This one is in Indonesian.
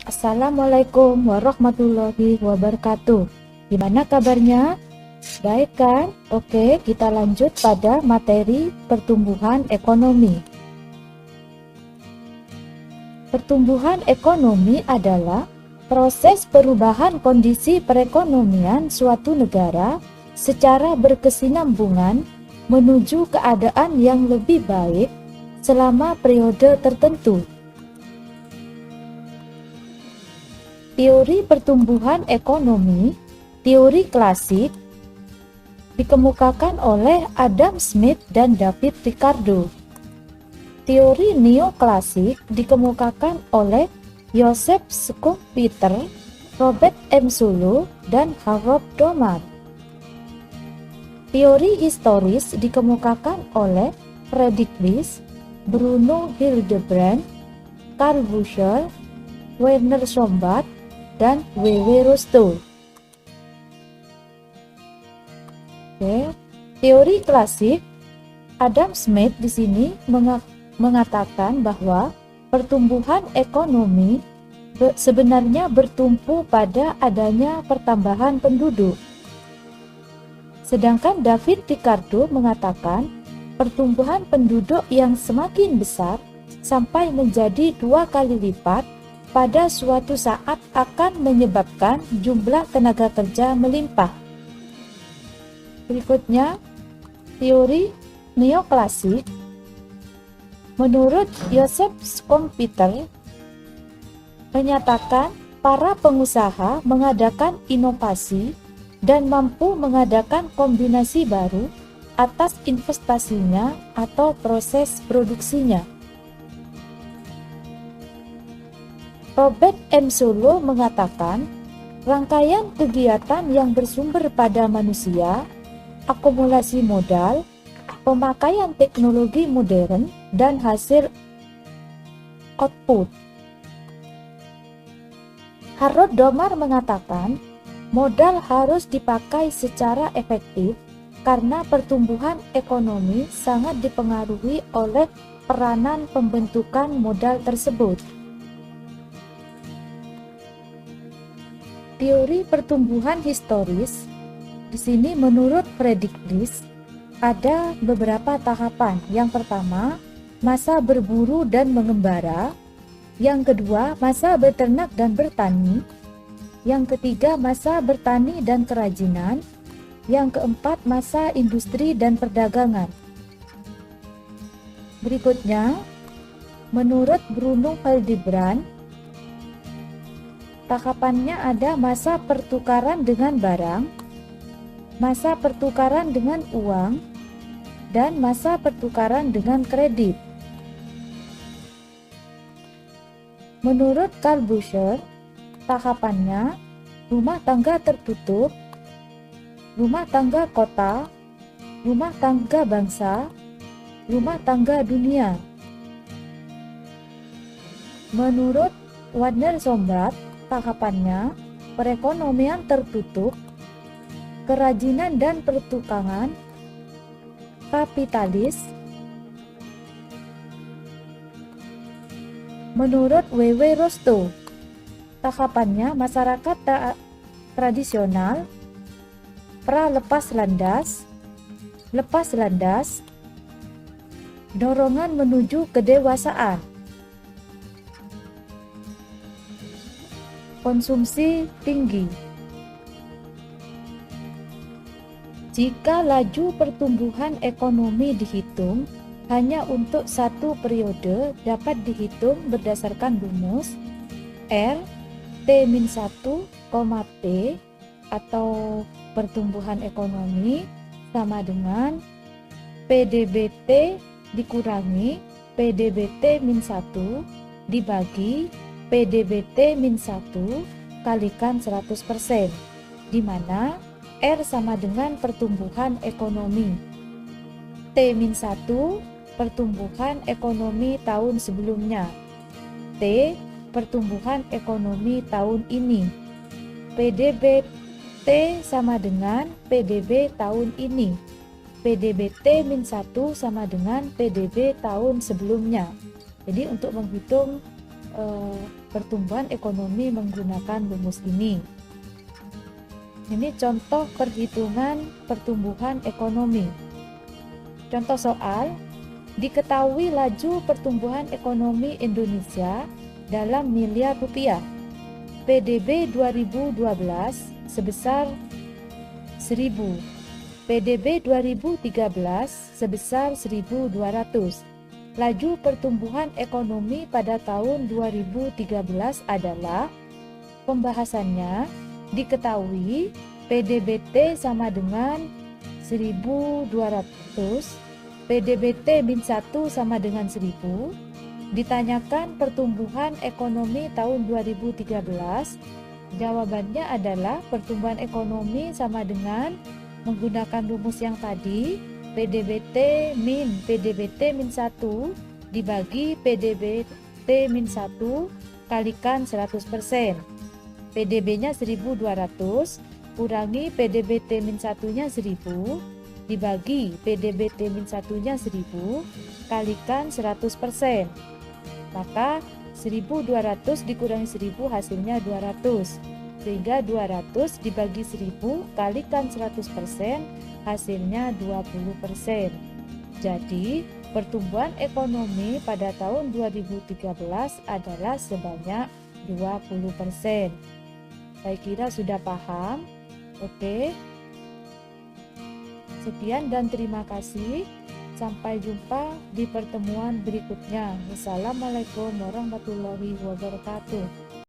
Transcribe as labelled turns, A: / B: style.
A: Assalamualaikum warahmatullahi wabarakatuh. Gimana kabarnya? Baik kan? Oke, kita lanjut pada materi pertumbuhan ekonomi. Pertumbuhan ekonomi adalah proses perubahan kondisi perekonomian suatu negara secara berkesinambungan menuju keadaan yang lebih baik selama periode tertentu. Teori pertumbuhan ekonomi, teori klasik, dikemukakan oleh Adam Smith dan David Ricardo. Teori neoklasik dikemukakan oleh Joseph Schumpeter, Robert M. Solow, dan Harold Domar. Teori historis dikemukakan oleh Friedrich List, Bruno Hildebrand, Karl Buschel, Werner Sombart, dan W.W. Rostow. Teori klasik, Adam Smith di sini mengatakan bahwa pertumbuhan ekonomi sebenarnya bertumpu pada adanya pertambahan penduduk. Sedangkan David Ricardo mengatakan pertumbuhan penduduk yang semakin besar sampai menjadi 2 kali lipat pada suatu saat akan menyebabkan jumlah tenaga kerja melimpah. Berikutnya, teori neoklasik. Menurut Joseph Schumpeter, menyatakan para pengusaha mengadakan inovasi dan mampu mengadakan kombinasi baru atas investasinya atau proses produksinya. Robert M. Solow mengatakan, rangkaian kegiatan yang bersumber pada manusia, akumulasi modal, pemakaian teknologi modern, dan hasil output. Harold Domar mengatakan, modal harus dipakai secara efektif karena pertumbuhan ekonomi sangat dipengaruhi oleh peranan pembentukan modal tersebut. Teori pertumbuhan historis, di sini menurut Friedrich List ada beberapa tahapan. Yang pertama, masa berburu dan mengembara. Yang kedua, masa beternak dan bertani. Yang ketiga, masa bertani dan kerajinan. Yang keempat, masa industri dan perdagangan. Berikutnya, menurut Bruno Hildebrand, tahapannya ada masa pertukaran dengan barang, masa pertukaran dengan uang, dan masa pertukaran dengan kredit. Menurut Karl Buschel, tahapannya rumah tangga tertutup, rumah tangga kota, rumah tangga bangsa, rumah tangga dunia. Menurut Werner Sombart, tahapannya perekonomian tertutup, kerajinan dan pertukangan, kapitalis. Menurut W.W. Rostow, tahapannya masyarakat tradisional, pra-lepas landas, dorongan menuju kedewasaan, konsumsi tinggi. Jika laju pertumbuhan ekonomi dihitung hanya untuk satu periode, dapat dihitung berdasarkan rumus R T-1, P atau pertumbuhan ekonomi sama dengan PDBT dikurangi PDBT-1 dibagi PDBT-1 kalikan 100%, di mana R sama dengan pertumbuhan ekonomi, T-1 pertumbuhan ekonomi tahun sebelumnya, T pertumbuhan ekonomi tahun ini, PDBT sama dengan PDB tahun ini, PDB-T-1 sama dengan PDB tahun sebelumnya. Jadi untuk menghitung pertumbuhan ekonomi menggunakan rumus ini. Ini contoh perhitungan pertumbuhan ekonomi. Contoh soal, diketahui laju pertumbuhan ekonomi Indonesia dalam miliar rupiah. PDB 2012 sebesar 1000, PDB 2013 sebesar 1200. Laju pertumbuhan ekonomi pada tahun 2013 adalah, pembahasannya, diketahui PDBT sama dengan 1200, PDBT min 1 sama dengan 1000. Ditanyakan pertumbuhan ekonomi tahun 2013, jawabannya adalah pertumbuhan ekonomi sama dengan menggunakan rumus yang tadi, PDBT min 1 dibagi PDBT min 1 kalikan 100%. PDB-nya 1200 kurangi PDBT min 1-nya 1000 dibagi PDBT min 1-nya 1000 kalikan 100%. Maka 1200 dikurangi 1000 hasilnya 200. Sehingga 200 dibagi 1000 kalikan 100% hasilnya 20%. Jadi pertumbuhan ekonomi pada tahun 2013 adalah sebanyak 20%. Saya kira sudah paham. Oke. Sekian dan terima kasih. Sampai jumpa di pertemuan berikutnya. Wassalamualaikum warahmatullahi wabarakatuh.